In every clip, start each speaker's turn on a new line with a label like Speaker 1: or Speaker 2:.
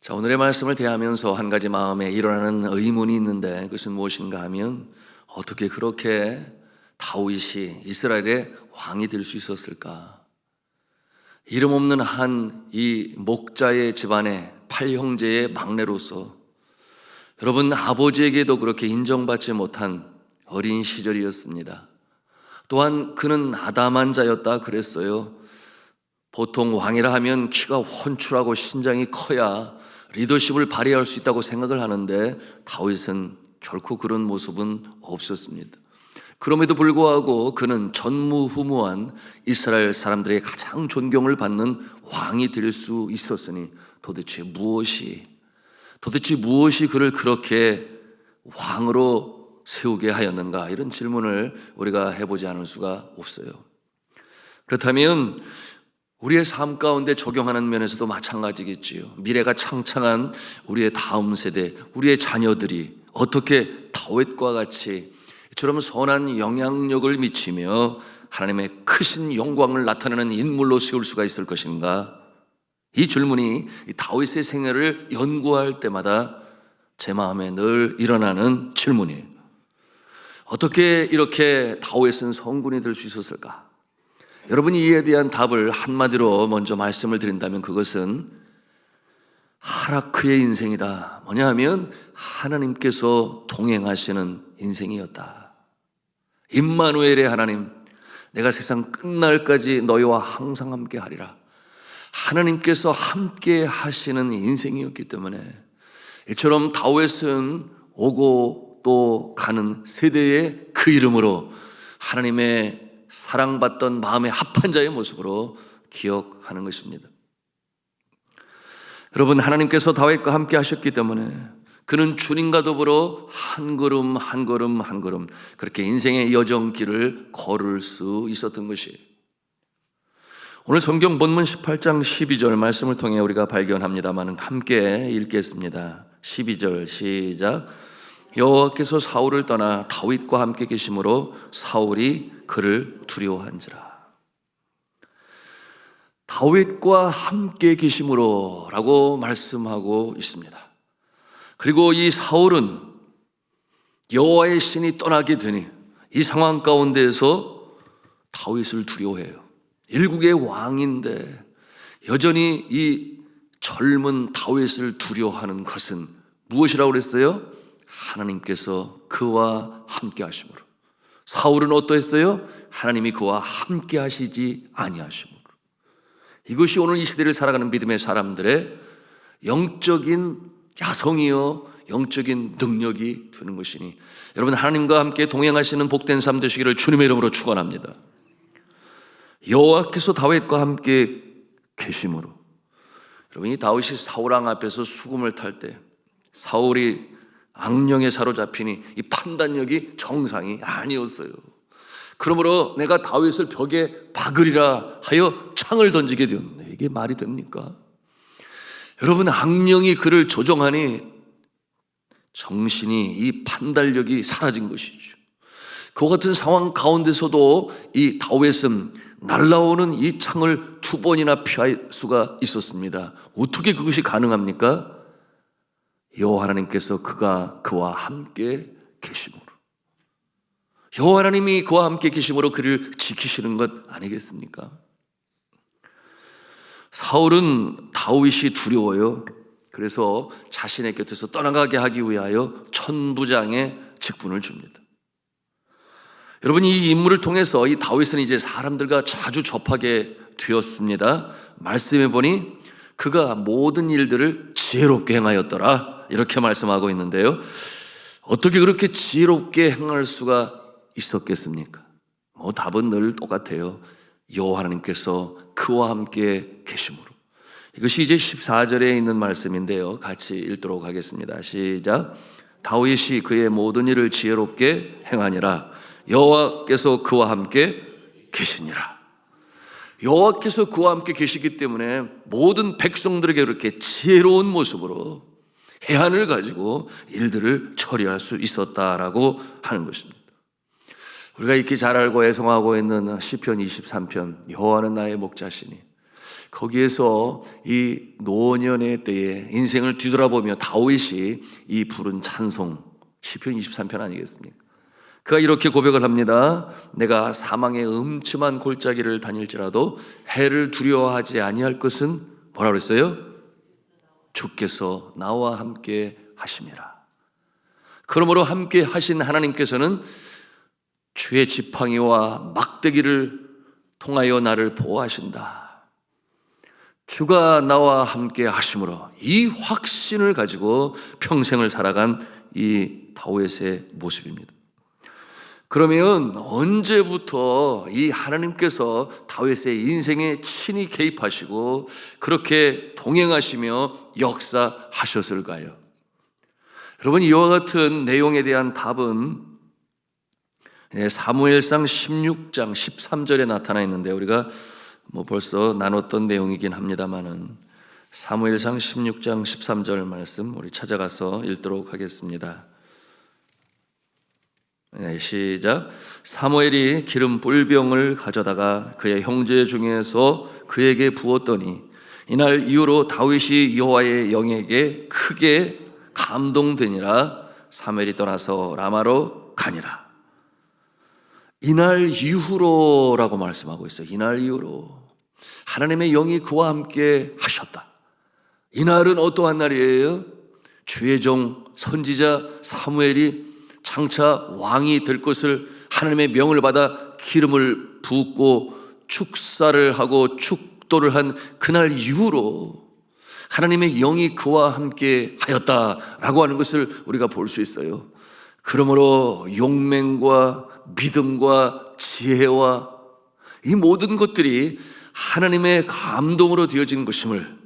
Speaker 1: 자, 오늘의 말씀을 대하면서 한 가지 마음에 일어나는 의문이 있는데 그것은 무엇인가 하면 어떻게 그렇게 다윗이 이스라엘의 왕이 될 수 있었을까? 이름 없는 한 이 목자의 집안의 8형제의 막내로서 여러분 아버지에게도 그렇게 인정받지 못한 어린 시절이었습니다. 또한 그는 아담한 자였다 그랬어요. 보통 왕이라 하면 키가 훤출하고 신장이 커야 리더십을 발휘할 수 있다고 생각을 하는데 다윗은 결코 그런 모습은 없었습니다. 그럼에도 불구하고 그는 전무후무한 이스라엘 사람들의 가장 존경을 받는 왕이 될 수 있었으니 도대체 무엇이 그를 그렇게 왕으로 세우게 하였는가, 이런 질문을 우리가 해보지 않을 수가 없어요. 그렇다면 우리의 삶 가운데 적용하는 면에서도 마찬가지겠지요. 미래가 창창한 우리의 다음 세대, 우리의 자녀들이 어떻게 다윗과 같이 이처럼 선한 영향력을 미치며 하나님의 크신 영광을 나타내는 인물로 세울 수가 있을 것인가? 이 질문이 다윗의 생애를 연구할 때마다 제 마음에 늘 일어나는 질문이에요. 어떻게 이렇게 다윗은 성군이 될 수 있었을까? 여러분이 이에 대한 답을 한마디로 먼저 말씀을 드린다면 그것은 하라크의 인생이다. 뭐냐 하면 하나님께서 동행하시는 인생이었다. 임마누엘의 하나님, 내가 세상 끝날까지 너희와 항상 함께 하리라. 하나님께서 함께 하시는 인생이었기 때문에 이처럼 다윗은 오고 또 가는 세대의 그 이름으로 하나님의 사랑받던 마음의 합한 자의 모습으로 기억하는 것입니다. 여러분, 하나님께서 다윗과 함께 하셨기 때문에 그는 주님과 더불어 한 걸음 한 걸음 한 걸음 그렇게 인생의 여정길을 걸을 수 있었던 것이에요. 오늘 성경 본문 18장 12절 말씀을 통해 우리가 발견합니다만 함께 읽겠습니다. 12절 시작. 여호와께서 사울을 떠나 다윗과 함께 계심으로 사울이 그를 두려워한지라. 다윗과 함께 계심으로 라고 말씀하고 있습니다. 그리고 이 사울은 여호와의 신이 떠나게 되니 이 상황 가운데에서 다윗을 두려워해요. 일국의 왕인데 여전히 이 젊은 다윗을 두려워하는 것은 무엇이라고 그랬어요? 하나님께서 그와 함께 하심으로. 사울은 어떠했어요? 하나님이 그와 함께 하시지 아니하심으로. 이것이 오늘 이 시대를 살아가는 믿음의 사람들의 영적인 야성이요 영적인 능력이 되는 것이니 여러분, 하나님과 함께 동행하시는 복된 삶 되시기를 주님의 이름으로 축원합니다. 여호와께서 다윗과 함께 계심으로. 여러분, 이 다윗이 사울왕 앞에서 수금을 탈 때 사울이 악령에 사로잡히니 이 판단력이 정상이 아니었어요. 그러므로 내가 다윗을 벽에 박으리라 하여 창을 던지게 되었는데 이게 말이 됩니까? 여러분, 악령이 그를 조종하니 정신이, 이 판단력이 사라진 것이죠. 그와 같은 상황 가운데서도 이 다윗은 날라오는 이 창을 2번이나 피할 수가 있었습니다. 어떻게 그것이 가능합니까? 여호와 하나님께서 그와 함께 계심으로. 여호와 하나님이 그와 함께 계심으로 그를 지키시는 것 아니겠습니까? 사울은 다윗이 두려워요. 그래서 자신의 곁에서 떠나가게 하기 위하여 천부장의 직분을 줍니다. 여러분, 이 인물을 통해서 이 다윗은 이제 사람들과 자주 접하게 되었습니다. 말씀해 보니 그가 모든 일들을 지혜롭게 행하였더라, 이렇게 말씀하고 있는데요. 어떻게 그렇게 지혜롭게 행할 수가 있었겠습니까? 답은 늘 똑같아요. 여호와 하나님께서 그와 함께 계심으로. 이것이 이제 14절에 있는 말씀인데요, 같이 읽도록 하겠습니다. 시작. 다윗이 그의 모든 일을 지혜롭게 행하니라. 여호와께서 그와 함께 계시니라. 여호와께서 그와 함께 계시기 때문에 모든 백성들에게 그렇게 지혜로운 모습으로 해안을 가지고 일들을 처리할 수 있었다라고 하는 것입니다. 우리가 익히 잘 알고 애송하고 있는 시편 23편, 여호와는 나의 목자시니 거기에서 이 노년의 때에 인생을 뒤돌아보며 다윗이 이 부른 찬송 시편 23편 아니겠습니까? 그가 이렇게 고백을 합니다. 내가 사망의 음침한 골짜기를 다닐지라도 해를 두려워하지 아니할 것은 뭐라 그랬어요? 주께서 나와 함께 하심이라. 그러므로 함께 하신 하나님께서는 주의 지팡이와 막대기를 통하여 나를 보호하신다. 주가 나와 함께 하심으로 이 확신을 가지고 평생을 살아간 이 다윗의 모습입니다. 그러면 언제부터 이 하나님께서 다윗의 인생에 친히 개입하시고 그렇게 동행하시며 역사하셨을까요? 여러분, 이와 같은 내용에 대한 답은 사무엘상 16장 13절에 나타나 있는데, 우리가 벌써 나눴던 내용이긴 합니다만은 사무엘상 16장 13절 말씀 우리 찾아가서 읽도록 하겠습니다. 시작. 사무엘이 기름 뿔병을 가져다가 그의 형제 중에서 그에게 부었더니 이날 이후로 다윗이 여호와의 영에게 크게 감동되니라. 사무엘이 떠나서 라마로 가니라. 이날 이후로라고 말씀하고 있어요. 이날 이후로 하나님의 영이 그와 함께 하셨다. 이날은 어떠한 날이에요? 주의 종 선지자 사무엘이 장차 왕이 될 것을 하나님의 명을 받아 기름을 붓고 축사를 하고 축도를 한 그날 이후로 하나님의 영이 그와 함께 하였다라고 하는 것을 우리가 볼 수 있어요. 그러므로 용맹과 믿음과 지혜와 이 모든 것들이 하나님의 감동으로 되어진 것임을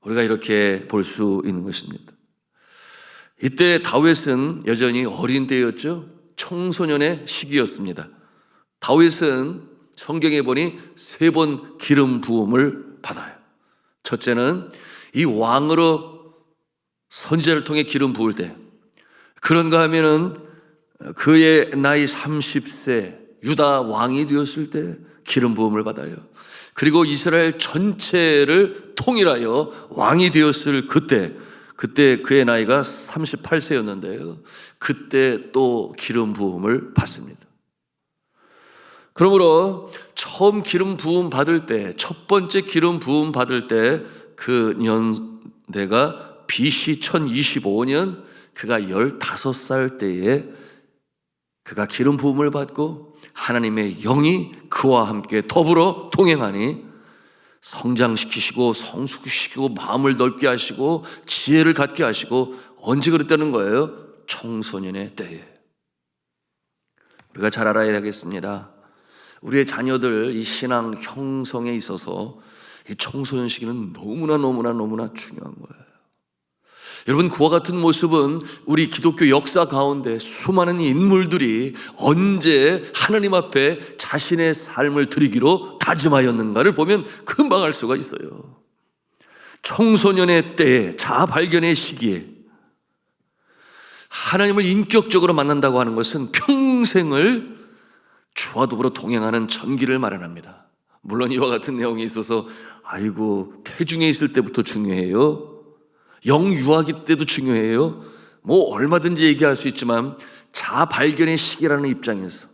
Speaker 1: 우리가 이렇게 볼 수 있는 것입니다. 이때 다윗은 여전히 어린 때였죠. 청소년의 시기였습니다. 다윗은 성경에 보니 3번 기름 부음을 받아요. 첫째는 이 왕으로 선지자를 통해 기름 부을 때, 그런가 하면은 그의 나이 30세 유다 왕이 되었을 때 기름 부음을 받아요. 그리고 이스라엘 전체를 통일하여 왕이 되었을 그때 그의 나이가 38세였는데요. 그때 또 기름 부음을 받습니다. 그러므로 처음 기름 부음 받을 때, 첫 번째 기름 부음 받을 때 그 년대가 BC 1025년 그가 15살 때에 그가 기름 부음을 받고 하나님의 영이 그와 함께 더불어 동행하니 성장시키시고 성숙시키고 마음을 넓게 하시고 지혜를 갖게 하시고, 언제 그랬다는 거예요? 청소년의 때에. 우리가 잘 알아야 되겠습니다. 우리의 자녀들 이 신앙 형성에 있어서 이 청소년 시기는 너무나 중요한 거예요. 여러분, 그와 같은 모습은 우리 기독교 역사 가운데 수많은 인물들이 언제 하나님 앞에 자신의 삶을 드리기로 다짐하였는가를 보면 금방 알 수가 있어요. 청소년의 때에, 자아 발견의 시기에 하나님을 인격적으로 만난다고 하는 것은 평생을 주와 더불어 동행하는 전기를 마련합니다. 물론 이와 같은 내용이 있어서 태중에 있을 때부터 중요해요. 영유아기 때도 중요해요. 얼마든지 얘기할 수 있지만 자아 발견의 시기라는 입장에서,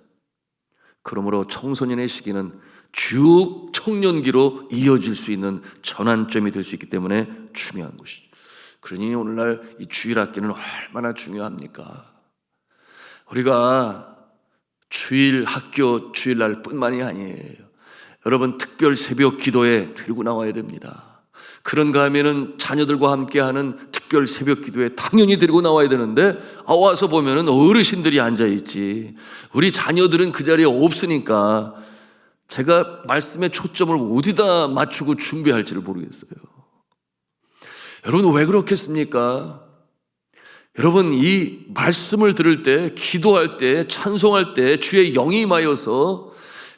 Speaker 1: 그러므로 청소년의 시기는 쭉 청년기로 이어질 수 있는 전환점이 될 수 있기 때문에 중요한 것이죠. 그러니 오늘날 이 주일학교는 얼마나 중요합니까? 우리가 주일학교 주일날 뿐만이 아니에요. 여러분, 특별 새벽 기도에 들고 나와야 됩니다. 그런가 하면은 자녀들과 함께하는 특별 새벽 기도에 당연히 데리고 나와야 되는데, 와서 보면은 어르신들이 앉아있지, 우리 자녀들은 그 자리에 없으니까 제가 말씀의 초점을 어디다 맞추고 준비할지를 모르겠어요. 여러분, 왜 그렇겠습니까? 여러분, 이 말씀을 들을 때, 기도할 때, 찬송할 때 주의 영이 임하여서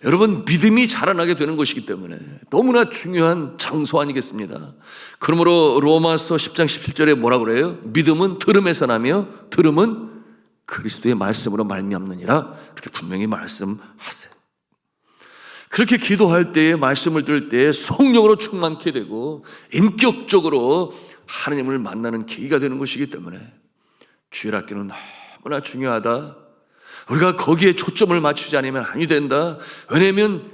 Speaker 1: 여러분 믿음이 자라나게 되는 것이기 때문에 너무나 중요한 장소 아니겠습니다. 그러므로 로마서 10장 17절에 뭐라 그래요? 믿음은 들음에서 나며 들음은 그리스도의 말씀으로 말미암느니라, 그렇게 분명히 말씀하세요. 그렇게 기도할 때에, 말씀을 들을 때에 성령으로 충만케 되고 인격적으로 하나님을 만나는 계기가 되는 것이기 때문에 주일학교는 너무나 중요하다. 우리가 거기에 초점을 맞추지 않으면 아니 된다. 왜냐하면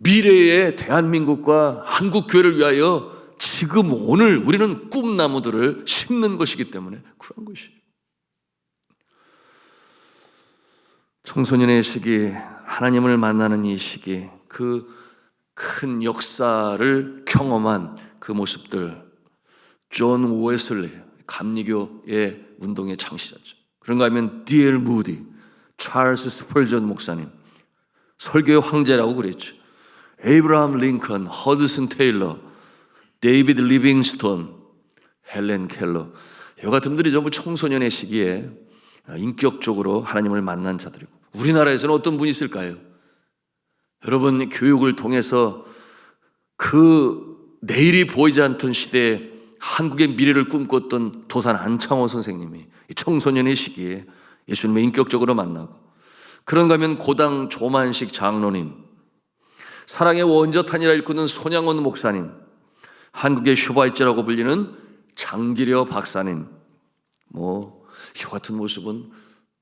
Speaker 1: 미래의 대한민국과 한국교회를 위하여 지금 오늘 우리는 꿈나무들을 심는 것이기 때문에 그런 것이에요. 청소년의 시기, 하나님을 만나는 이 시기, 그 큰 역사를 경험한 그 모습들, 존 웨슬리, 감리교의 운동의 창시자죠. 그런가 하면 D.L. 무디, 찰스 스펄전 목사님, 설교의 황제라고 그랬죠. 에이브라함 링컨, 허드슨 테일러, 데이비드 리빙스톤, 헬렌 켈러, 이 같은 분들이 전부 청소년의 시기에 인격적으로 하나님을 만난 자들이고, 우리나라에서는 어떤 분이 있을까요? 여러분, 교육을 통해서 그 내일이 보이지 않던 시대에 한국의 미래를 꿈꿨던 도산 안창호 선생님이 청소년의 시기에 예수님을 인격적으로 만나고, 그런가 하면 고당 조만식 장로님, 사랑의 원저탄이라 일컫는 손양원 목사님, 한국의 슈바이처라고 불리는 장기려 박사님, 이 같은 모습은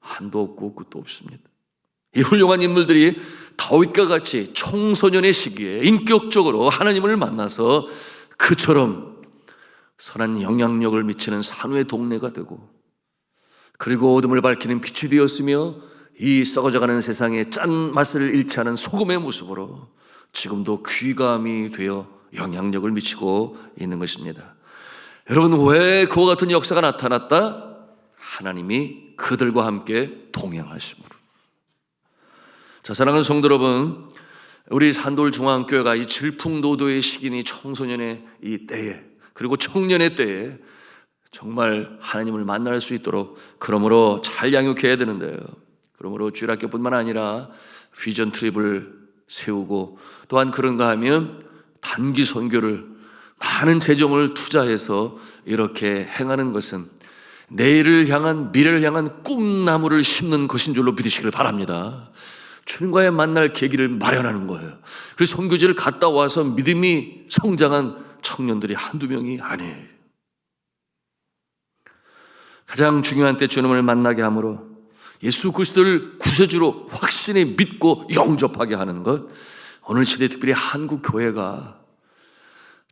Speaker 1: 한도 없고 끝도 없습니다. 이 훌륭한 인물들이 다윗과 같이 청소년의 시기에 인격적으로 하나님을 만나서 그처럼 선한 영향력을 미치는 산후의 동네가 되고, 그리고 어둠을 밝히는 빛이 되었으며 이 썩어져가는 세상에 짠맛을 잃지 않은 소금의 모습으로 지금도 귀감이 되어 영향력을 미치고 있는 것입니다. 여러분, 왜 그와 같은 역사가 나타났다? 하나님이 그들과 함께 동행하심으로. 자, 사랑하는 성도 여러분, 우리 산돌중앙교회가 이 질풍노도의 시기니 청소년의 이 때에, 그리고 청년의 때에 정말 하나님을 만날 수 있도록 그러므로 잘 양육해야 되는데요. 그러므로 주일학교뿐만 아니라 비전 트립을 세우고, 또한 그런가 하면 단기 선교를 많은 재정을 투자해서 이렇게 행하는 것은 내일을 향한, 미래를 향한 꿈나무를 심는 것인 줄로 믿으시길 바랍니다. 주님과의 만날 계기를 마련하는 거예요. 그래서 선교지를 갔다 와서 믿음이 성장한 청년들이 한두 명이 아니에요. 가장 중요한 때 주님을 만나게 함으로 예수 그리스도를 구세주로 확신히 믿고 영접하게 하는 것, 오늘 시대 특별히 한국 교회가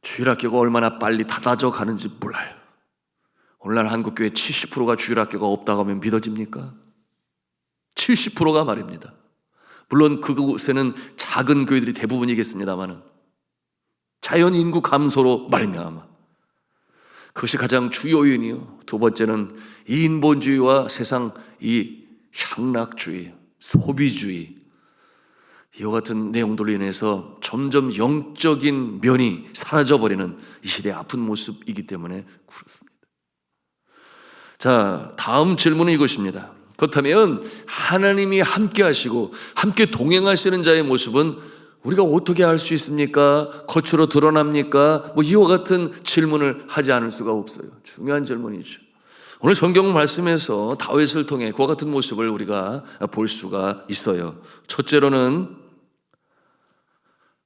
Speaker 1: 주일학교가 얼마나 빨리 닫아져 가는지 몰라요. 오늘날 한국 교회 70%가 주일학교가 없다고 하면 믿어집니까? 70%가 말입니다. 물론 그곳에는 작은 교회들이 대부분이겠습니다만은 자연 인구 감소로 말미암아 그것이 가장 주요 요인이요. 두 번째는 인본주의와 세상 이 향락주의, 소비주의, 이와 같은 내용들로 인해서 점점 영적인 면이 사라져버리는 이 시대의 아픈 모습이기 때문에 그렇습니다. 자, 다음 질문은 이것입니다. 그렇다면 하나님이 함께 하시고 함께 동행하시는 자의 모습은 우리가 어떻게 알 수 있습니까? 겉으로 드러납니까? 이와 같은 질문을 하지 않을 수가 없어요. 중요한 질문이죠. 오늘 성경 말씀에서 다윗을 통해 그와 같은 모습을 우리가 볼 수가 있어요. 첫째로는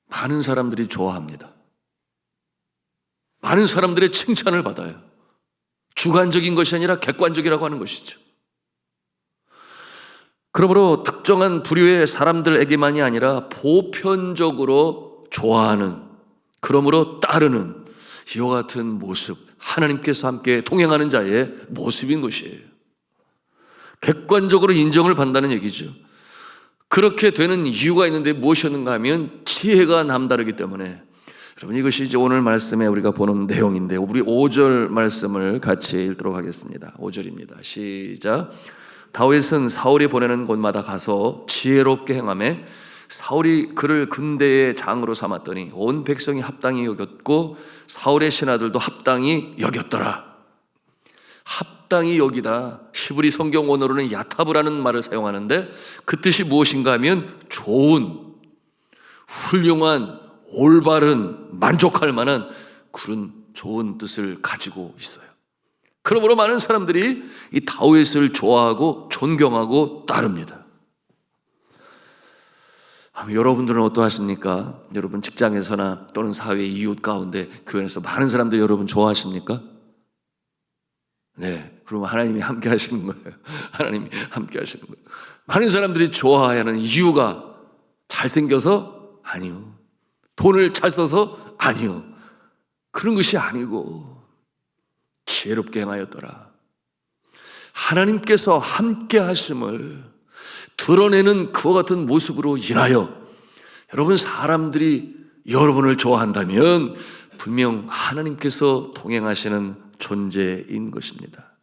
Speaker 1: 많은 사람들이 좋아합니다. 많은 사람들의 칭찬을 받아요. 주관적인 것이 아니라 객관적이라고 하는 것이죠. 그러므로 특정한 부류의 사람들에게만이 아니라 보편적으로 좋아하는, 그러므로 따르는 이와 같은 모습, 하나님께서 함께 동행하는 자의 모습인 것이에요. 객관적으로 인정을 받는다는 얘기죠. 그렇게 되는 이유가 있는데 무엇이었는가 하면 지혜가 남다르기 때문에. 여러분, 이것이 이제 오늘 말씀에 우리가 보는 내용인데, 우리 5절 말씀을 같이 읽도록 하겠습니다. 5절입니다. 시작. 다윗은 사울이 보내는 곳마다 가서 지혜롭게 행하며 사울이 그를 군대의 장으로 삼았더니 온 백성이 합당히 여겼고 사울의 신하들도 합당히 여겼더라. 합당히 여기다, 히브리 성경 원어로는 야타브라는 말을 사용하는데 그 뜻이 무엇인가 하면 좋은, 훌륭한, 올바른, 만족할 만한 그런 좋은 뜻을 가지고 있어요. 그러므로 많은 사람들이 이 다윗을 좋아하고 존경하고 따릅니다. 여러분들은 어떠하십니까? 여러분 직장에서나 또는 사회 이웃 가운데 교회에서 많은 사람들 여러분 좋아하십니까? 네, 그러면 하나님이 함께 하시는 거예요. 하나님이 함께 하시는 거예요. 많은 사람들이 좋아하는 이유가 잘생겨서? 아니요. 돈을 잘 써서? 아니요. 그런 것이 아니고 지혜롭게 행하였더라. 하나님께서 함께 하심을 드러내는 그와 같은 모습으로 인하여 여러분 사람들이 여러분을 좋아한다면 분명 하나님께서 동행하시는 존재인 것입니다.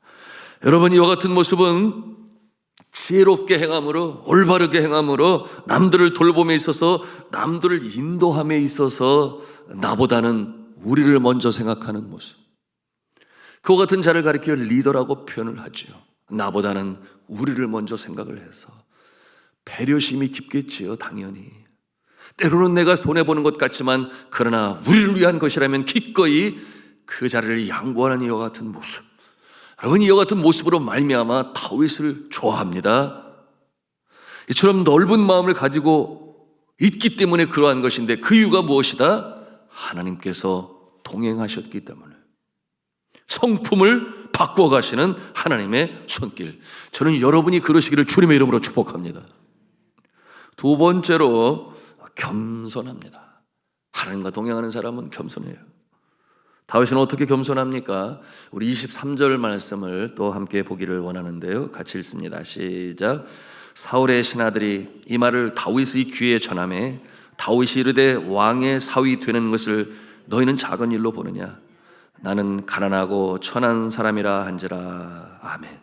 Speaker 1: 여러분 이와 같은 모습은 지혜롭게 행함으로, 올바르게 행함으로, 남들을 돌봄에 있어서, 남들을 인도함에 있어서 나보다는 우리를 먼저 생각하는 모습, 그와 같은 자를 가리켜 리더라고 표현을 하죠. 나보다는 우리를 먼저 생각을 해서 배려심이 깊겠지요. 당연히 때로는 내가 손해보는 것 같지만 그러나 우리를 위한 것이라면 기꺼이 그 자리를 양보하는 이와 같은 모습, 여러분 이와 같은 모습으로 말미암아 다윗을 좋아합니다. 이처럼 넓은 마음을 가지고 있기 때문에 그러한 것인데 그 이유가 무엇이다? 하나님께서 동행하셨기 때문에, 성품을 바꾸어 가시는 하나님의 손길, 저는 여러분이 그러시기를 주님의 이름으로 축복합니다. 두 번째로 겸손합니다. 하나님과 동행하는 사람은 겸손해요. 다윗은 어떻게 겸손합니까? 우리 23절 말씀을 또 함께 보기를 원하는데요, 같이 읽습니다. 시작. 사울의 신하들이 이 말을 다윗의 귀에 전하매 다윗이 이르되 왕의 사위 되는 것을 너희는 작은 일로 보느냐? 나는 가난하고 천한 사람이라 한지라. 아멘.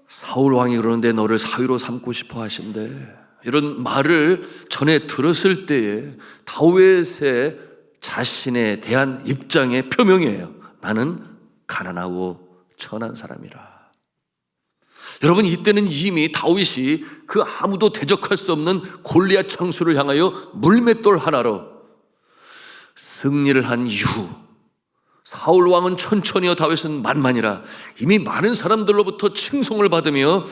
Speaker 1: 사울 왕이 그러는데 너를 사위로 삼고 싶어 하신대. 이런 말을 전에 들었을 때에 다윗의 자신에 대한 입장의 표명이에요. 나는 가난하고 천한 사람이라. 여러분 이때는 이미 다윗이 그 아무도 대적할 수 없는 골리앗 장수를 향하여 물맷돌 하나로 승리를 한 이후 사울 왕은 천천히요 다윗은 만만이라 이미 많은 사람들로부터 칭송을 받으며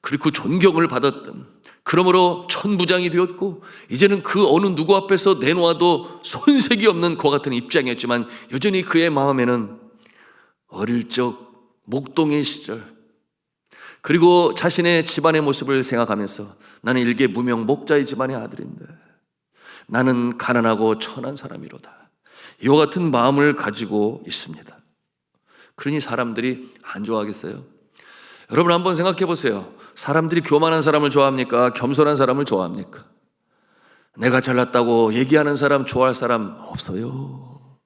Speaker 1: 그리고 존경을 받았던, 그러므로 천부장이 되었고 이제는 그 어느 누구 앞에서 내놓아도 손색이 없는 그와 같은 입장이었지만 여전히 그의 마음에는 어릴 적 목동의 시절 그리고 자신의 집안의 모습을 생각하면서 나는 일개 무명 목자의 집안의 아들인데 나는 가난하고 천한 사람이로다, 이와 같은 마음을 가지고 있습니다. 그러니 사람들이 안 좋아하겠어요? 여러분 한번 생각해 보세요. 사람들이 교만한 사람을 좋아합니까? 겸손한 사람을 좋아합니까? 내가 잘났다고 얘기하는 사람 좋아할 사람 없어요.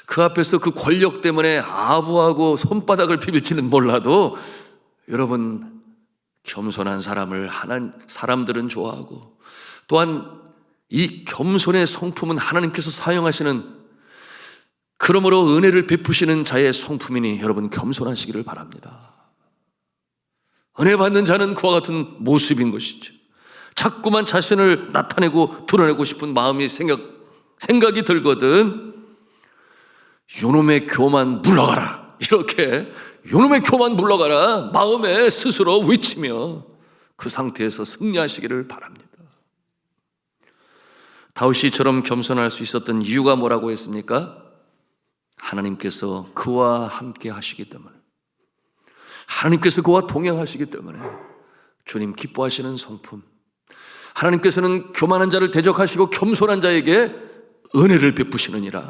Speaker 1: 그 앞에서 그 권력 때문에 아부하고 손바닥을 비빌지는 몰라도 여러분 겸손한 사람을 사람들은 좋아하고, 또한 이 겸손의 성품은 하나님께서 사용하시는, 그러므로 은혜를 베푸시는 자의 성품이니 여러분 겸손하시기를 바랍니다. 은혜 받는 자는 그와 같은 모습인 것이죠. 자꾸만 자신을 나타내고 드러내고 싶은 마음이 생각이 들거든 요놈의 교만 물러가라, 이렇게 요놈의 교만 물러가라 마음에 스스로 외치며 그 상태에서 승리하시기를 바랍니다. 다윗이처럼 겸손할 수 있었던 이유가 뭐라고 했습니까? 하나님께서 그와 함께 하시기 때문에, 하나님께서 그와 동행하시기 때문에, 주님 기뻐하시는 성품, 하나님께서는 교만한 자를 대적하시고 겸손한 자에게 은혜를 베푸시느니라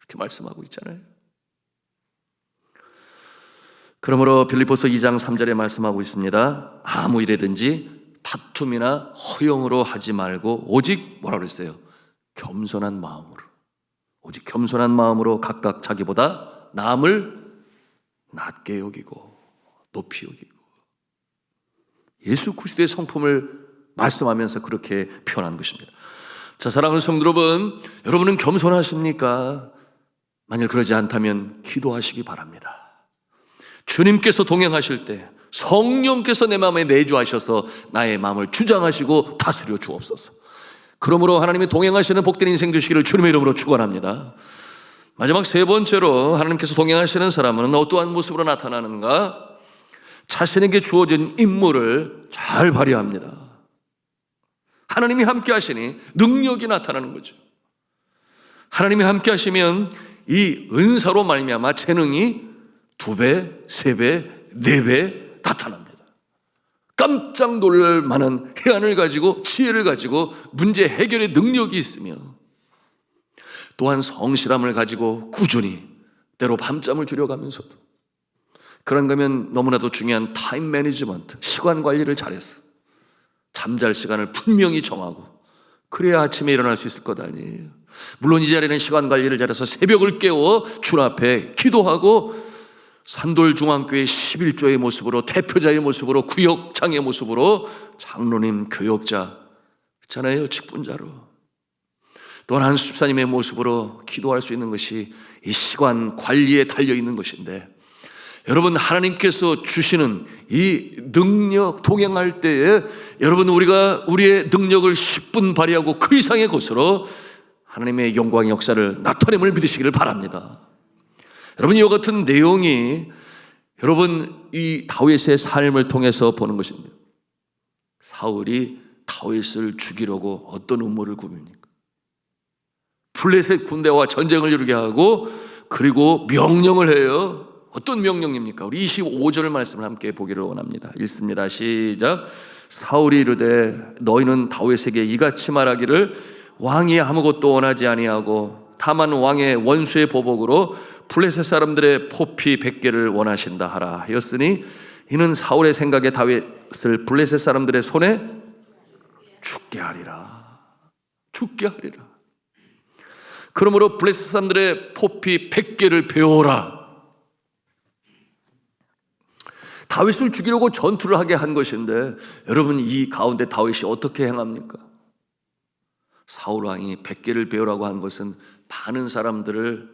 Speaker 1: 이렇게 말씀하고 있잖아요. 그러므로 빌립보서 2장 3절에 말씀하고 있습니다. 아무 일에든지 다툼이나 허용으로 하지 말고 오직 뭐라고 그랬어요? 겸손한 마음으로, 오직 겸손한 마음으로 각각 자기보다 남을 낮게 여기고 높이 여기고, 예수 그리스도의 성품을 말씀하면서 그렇게 표현한 것입니다. 자, 사랑하는 성도 여러분, 여러분은 겸손하십니까? 만약 그러지 않다면 기도하시기 바랍니다. 주님께서 동행하실 때 성령께서 내 마음에 내주하셔서 나의 마음을 주장하시고 다스려 주옵소서. 그러므로 하나님이 동행하시는 복된 인생 되시기를 주님의 이름으로 축원합니다. 마지막 세 번째로 하나님께서 동행하시는 사람은 어떠한 모습으로 나타나는가? 자신에게 주어진 임무를 잘 발휘합니다. 하나님이 함께 하시니 능력이 나타나는 거죠. 하나님이 함께 하시면 이 은사로 말미암아 재능이 2배, 3배, 4배 나타납니다. 깜짝 놀랄 만한 해안을 가지고 지혜를 가지고 문제 해결의 능력이 있으며, 또한 성실함을 가지고 꾸준히 때로 밤잠을 줄여가면서도, 그런가 하면 너무나도 중요한 타임 매니지먼트, 시간 관리를 잘했어. 잠잘 시간을 분명히 정하고 그래야 아침에 일어날 수 있을 것 아니에요. 물론 이 자리는 시간 관리를 잘해서 새벽을 깨워 주 앞에 기도하고 산돌중앙교회 11조의 모습으로, 대표자의 모습으로, 구역장의 모습으로, 장로님, 교역자 있잖아요, 직분자로, 또한 한 집사님의 모습으로 기도할 수 있는 것이 이 시간 관리에 달려있는 것인데, 여러분, 하나님께서 주시는 이 능력 동행할 때에 여러분, 우리가 우리의 능력을 10분 발휘하고 그 이상의 것으로 하나님의 영광의 역사를 나타냄을 믿으시기를 바랍니다. 여러분, 이와 같은 내용이 여러분 이 다윗의 삶을 통해서 보는 것입니다. 사울이 다윗을 죽이려고 어떤 음모를 꾸밉니까? 블레셋 군대와 전쟁을 이루게 하고, 그리고 명령을 해요. 어떤 명령입니까? 우리 25절 말씀을 함께 보기를 원합니다. 읽습니다. 시작. 사울이 이르되 너희는 다윗에게 이같이 말하기를 왕이 아무것도 원하지 아니하고 다만 왕의 원수의 보복으로 블레셋 사람들의 포피 100개를 원하신다 하라 하였으니, 이는 사울의 생각에 다윗을 블레셋 사람들의 손에 죽게 하리라. 죽게 하리라. 그러므로 블레셋 사람들의 포피 100개를 베어라. 다윗을 죽이려고 전투를 하게 한 것인데, 여러분, 이 가운데 다윗이 어떻게 행합니까? 사울 왕이 100개를 베어라고 한 것은 많은 사람들을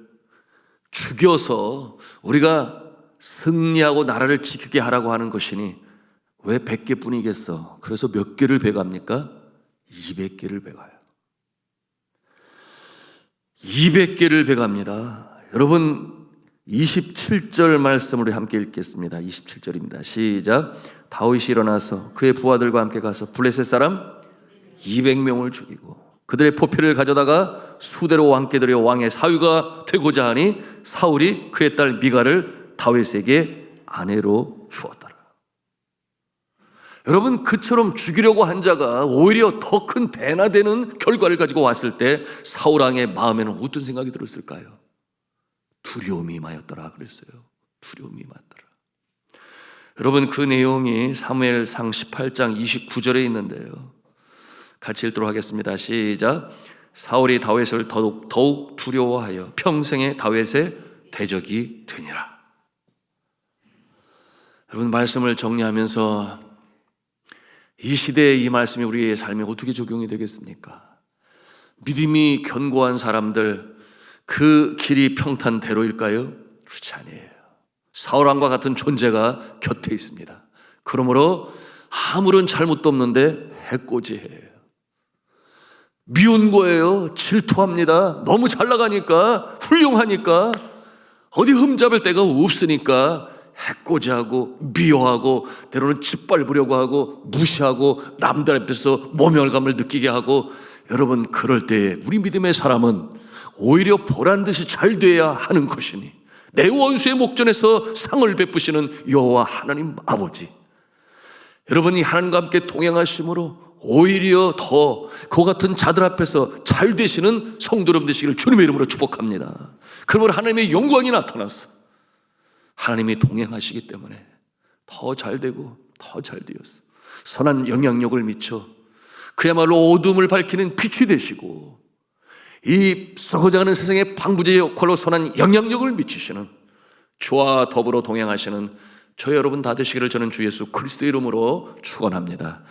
Speaker 1: 죽여서 우리가 승리하고 나라를 지키게 하라고 하는 것이니 왜 100개 뿐이겠어? 그래서 몇 개를 베갑니까? 200개를 베가요. 200개를 베갑니다. 여러분, 27절 말씀으로 함께 읽겠습니다. 27절입니다. 시작. 다윗이 일어나서 그의 부하들과 함께 가서 블레셋 사람 200명을 죽이고 그들의 포피를 가져다가 수대로 왕께 드려 왕의 사위가 되고자 하니, 사울이 그의 딸 미갈을 다윗에게 아내로 주었더라. 여러분, 그처럼 죽이려고 한 자가 오히려 더 큰 배나 되는 결과를 가지고 왔을 때 사울 왕의 마음에는 어떤 생각이 들었을까요? 두려움이 임하였더라 그랬어요. 두려움이 임하였더라. 여러분, 그 내용이 사무엘상 18장 29절에 있는데요, 같이 읽도록 하겠습니다. 시작. 사울이 다윗을 더욱 두려워하여 평생에 다윗의 대적이 되니라. 여러분, 말씀을 정리하면서 이 시대에 이 말씀이 우리의 삶에 어떻게 적용이 되겠습니까? 믿음이 견고한 사람들, 그 길이 평탄대로일까요? 그렇지 아니에요. 사울왕과 같은 존재가 곁에 있습니다. 그러므로 아무런 잘못도 없는데 해코지해요. 미운 거예요. 질투합니다. 너무 잘 나가니까, 훌륭하니까, 어디 흠잡을 데가 없으니까 해코지하고 미워하고, 때로는 짓밟으려고 하고, 무시하고, 남들 앞에서 모멸감을 느끼게 하고. 여러분, 그럴 때 우리 믿음의 사람은 오히려 보란듯이 잘 돼야 하는 것이니, 내 원수의 목전에서 상을 베푸시는 여호와 하나님 아버지, 여러분이 하나님과 함께 동행하심으로 오히려 더 그 같은 자들 앞에서 잘 되시는 성도 여러분 되시기를 주님의 이름으로 축복합니다. 그러므로 하나님의 영광이 나타나서 하나님이 동행하시기 때문에 더 잘 되고 더 잘 되었어. 선한 영향력을 미쳐 그야말로 어둠을 밝히는 빛이 되시고, 이 썩어져가는 세상의 방부제 역할로 선한 영향력을 미치시는, 주와 더불어 동행하시는 저 여러분 다 되시기를 저는 주 예수 그리스도의 이름으로 축원합니다.